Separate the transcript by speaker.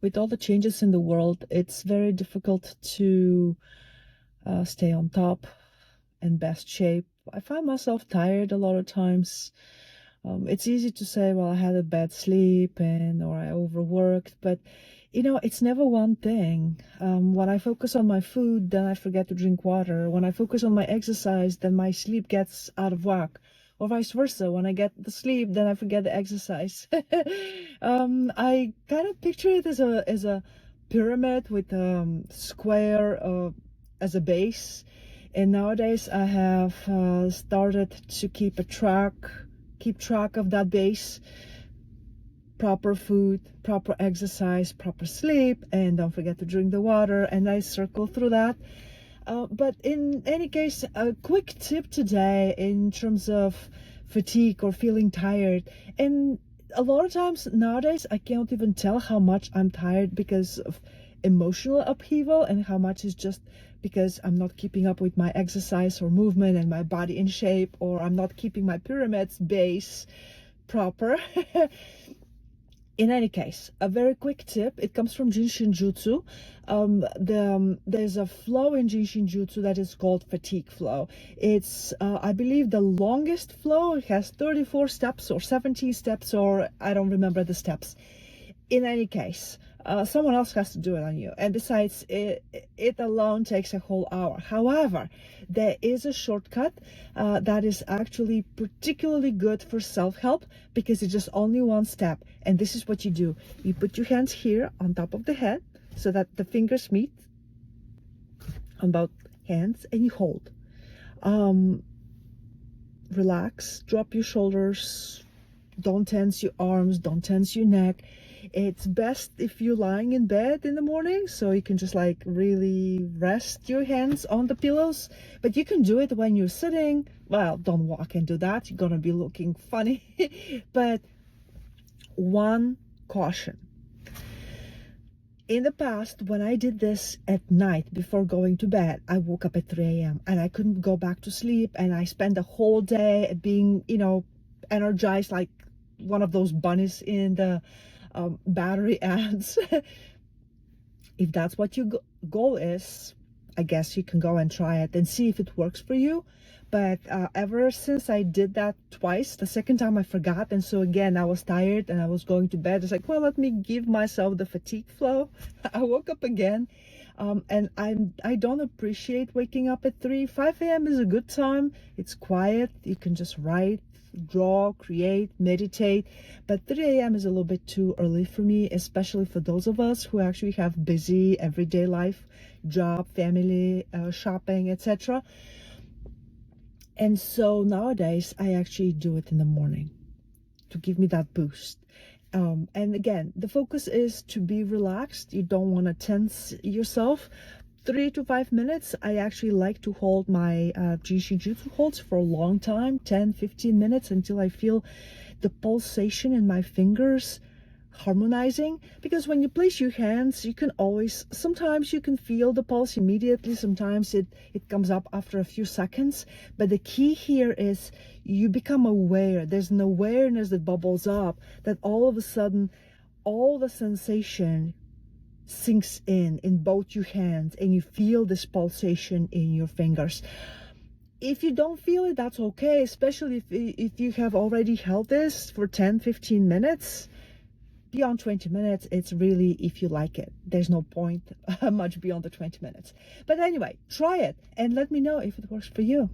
Speaker 1: With all the changes in the world, it's very difficult to stay on top and best shape. I find myself tired a lot of times. It's easy to say, well, I had a bad sleep or I overworked, but it's never one thing. When I focus on my food, then I forget to drink water. When I focus on my exercise, then my sleep gets out of whack. Or vice versa. When I get the sleep, then I forget the exercise. I kind of picture it as a pyramid with square as a base. And nowadays I have started to keep track of that base. Proper food, proper exercise, proper sleep, and don't forget to drink the water. And I circle through that. But in any case, a quick tip today in terms of fatigue or feeling tired. And a lot of times nowadays, I can't even tell how much I'm tired because of emotional upheaval and how much is just because I'm not keeping up with my exercise or movement and my body in shape, or I'm not keeping my pyramid's base proper. In any case, a very quick tip, it comes from Jinshin Jutsu. There's a flow in Jinshin Jutsu that is called Fatigue Flow. It's, I believe, the longest flow. It has 34 steps or 17 steps, or I don't remember the steps. In any case, someone else has to do it on you. And besides, it alone takes a whole hour. However, there is a shortcut that is actually particularly good for self-help because it's just only one step. And this is what you do. You put your hands here on top of the head so that the fingers meet on both hands and you hold. Relax, drop your shoulders, don't tense your arms, don't tense your neck. It's best if you're lying in bed in the morning, so you can just like really rest your hands on the pillows. But you can do it when you're sitting. Well, don't walk and do that. You're gonna be looking funny. But one caution. In the past, when I did this at night before going to bed, I woke up at 3 a.m. and I couldn't go back to sleep. And I spent the whole day being, energized like one of those bunnies in the battery ads. If that's what your goal is, I guess you can go and try it and see if it works for you. But ever since I did that twice, the second time I forgot, and so again I was tired and I was going to bed. It's like, well, let me give myself the fatigue flow. I woke up again, and I don't appreciate waking up at 5 a.m. is a good time. It's quiet. You can just write, draw, create, meditate. But 3 a.m. is a little bit too early for me, especially for those of us who actually have busy everyday life, job, family, shopping, etc. And so nowadays I actually do it in the morning to give me that boost. And again, the focus is to be relaxed. You don't want to tense yourself. 3 to 5 minutes. I actually like to hold my Jinshin Jutsu holds for a long time, 10-15 minutes, until I feel the pulsation in my fingers harmonizing. Because when you place your hands, you can always, sometimes you can feel the pulse immediately, sometimes it comes up after a few seconds. But the key here is you become aware. There's an awareness that bubbles up, that all of a sudden all the sensation sinks in both your hands and you feel this pulsation in your fingers. If you don't feel it, that's okay, especially if you have already held this for 10-15 minutes. Beyond 20 minutes, it's really if you like it. There's no point much beyond the 20 minutes. But anyway, try it and let me know if it works for you.